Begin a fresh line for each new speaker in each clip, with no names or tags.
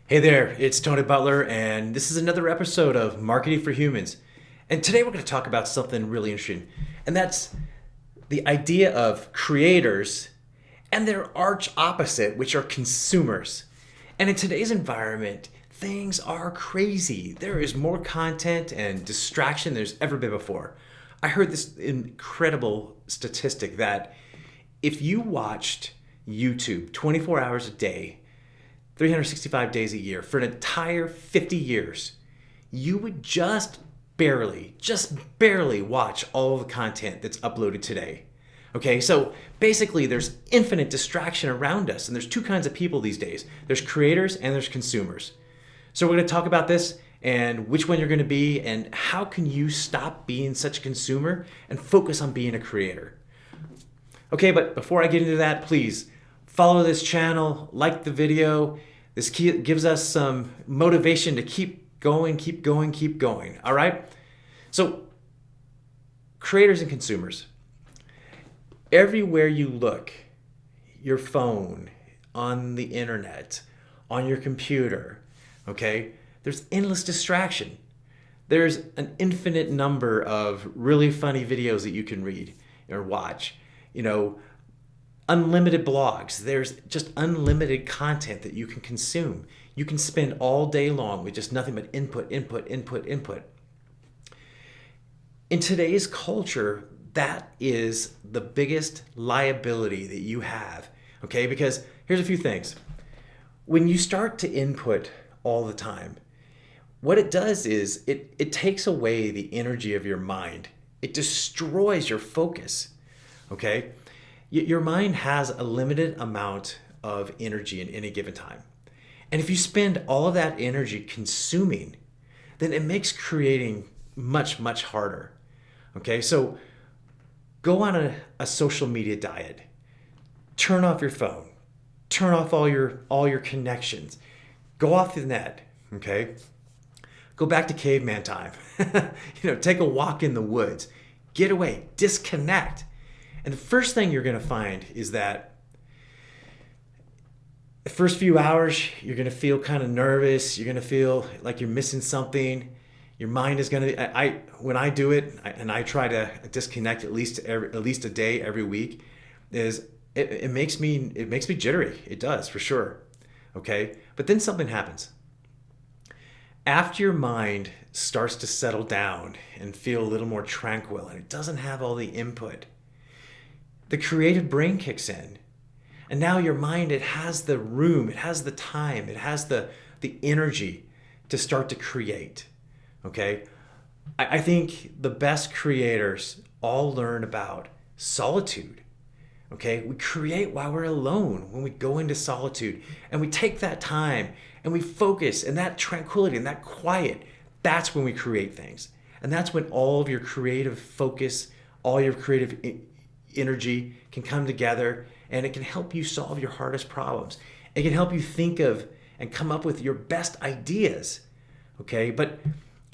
Hey there, it's Tony Butler, and this is another episode of Marketing for Humans. And today we're going to talk about something really interesting, and that's the idea of creators and their arch opposite, which are consumers. And in today's environment, things are crazy. There is more content and distraction than there's ever been before. I heard this incredible statistic that if you watched YouTube 24 hours a day, 365 days a year for an entire 50 years, you would just barely watch all the content that's uploaded today. Okay, so basically there's infinite distraction around us, and there's two kinds of people these days. There's creators and there's consumers. So we're going to talk about this and which one you're going to be and how can you stop being such a consumer and focus on being a creator. Okay, but before I get into that, please follow this channel, like the video. This gives us some motivation to keep going. All right? So, creators and consumers. Everywhere you look, your phone, on the internet, on your computer, okay, there's endless distraction. There's an infinite number of really funny videos that you can read or watch. Unlimited blogs. There's just unlimited content that you can consume. You can spend all day long with just nothing but input. In today's culture, that is the biggest liability that you have, okay? Because here's a few things. When you start to input all the time, what it does is it takes away the energy of your mind. It destroys your focus, okay? Your mind has a limited amount of energy in any given time. And if you spend all of that energy consuming, then it makes creating much harder. Okay, so go on a social media diet. Turn off your phone. Turn off all your connections. Go off the net, okay? Go back to caveman time. Take a walk in the woods. Get away, disconnect. And the first thing you're going to find is that the first few hours, you're going to feel kind of nervous. You're going to feel like you're missing something. Your mind is going to, when I do it, and I try to disconnect at least a day every week, it makes me jittery. It does, for sure. Okay? But then something happens. After your mind starts to settle down and feel a little more tranquil, and it doesn't have all the input, the creative brain kicks in. And now your mind, it has the room, it has the time, it has the energy to start to create. Okay? I think the best creators all learn about solitude. Okay? We create while we're alone, when we go into solitude. And we take that time and we focus, and that tranquility and that quiet, that's when we create things. And that's when all of your creative focus, all your creative energy can come together, and it can help you solve your hardest problems. It can help you think of and come up with your best ideas. Okay? But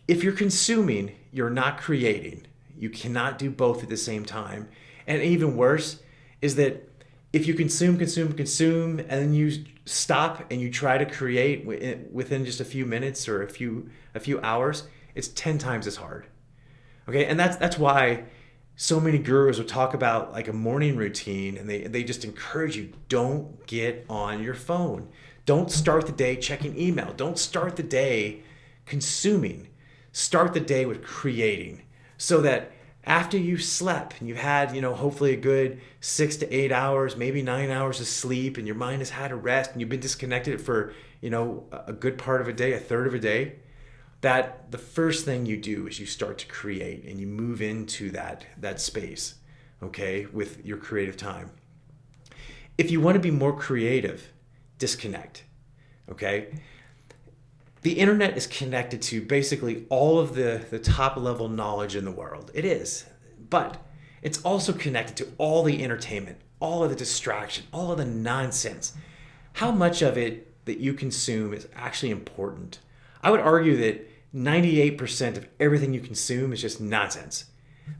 if you're consuming, you're not creating. You cannot do both at the same time. And even worse is that if you consume, and then you stop and you try to create within just a few minutes or a few hours, it's 10 times as hard. Okay? And that's why so many gurus will talk about like a morning routine, and they just encourage you, don't get on your phone. Don't start the day checking email. Don't start the day consuming. Start the day with creating, so that after you've slept and you've had, hopefully a good 6 to 8 hours, maybe 9 hours of sleep, and your mind has had a rest and you've been disconnected for, a good part of a day, a third of a day, that the first thing you do is you start to create and you move into that space, okay, with your creative time. If you want to be more creative, disconnect, okay? The internet is connected to basically all of the top level knowledge in the world. It is. But it's also connected to all the entertainment, all of the distraction, all of the nonsense. How much of it that you consume is actually important? I would argue that 98% of everything you consume is just nonsense.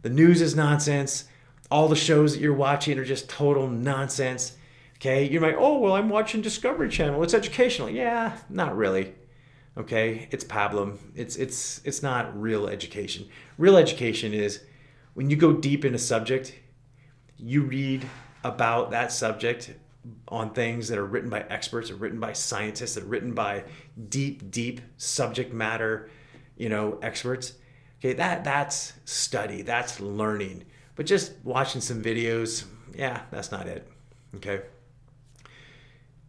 The news is nonsense. All the shows that you're watching are just total nonsense. Okay, you're like, oh, well, I'm watching Discovery Channel. It's educational. Yeah, not really. Okay, it's pablum. It's not real education. Real education is when you go deep in a subject, you read about that subject on things that are written by experts, or written by scientists, that are written by deep subject matter, experts. Okay, that's study, that's learning. But just watching some videos, yeah, that's not it. Okay.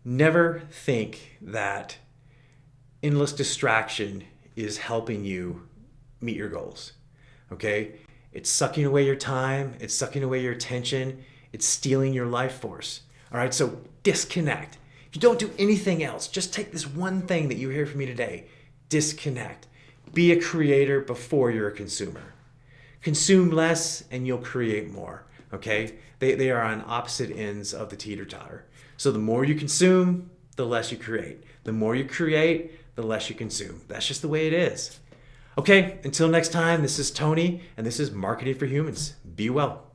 Never think that endless distraction is helping you meet your goals. Okay? It's sucking away your time, it's sucking away your attention, it's stealing your life force. All right? So disconnect. If you don't do anything else, just take this one thing that you hear from me today. Disconnect. Be a creator before you're a consumer. Consume less and you'll create more. Okay? They are on opposite ends of the teeter-totter. So the more you consume, the less you create. The more you create, the less you consume. That's just the way it is. Okay, until next time, this is Tony, and this is Marketing for Humans. Be well.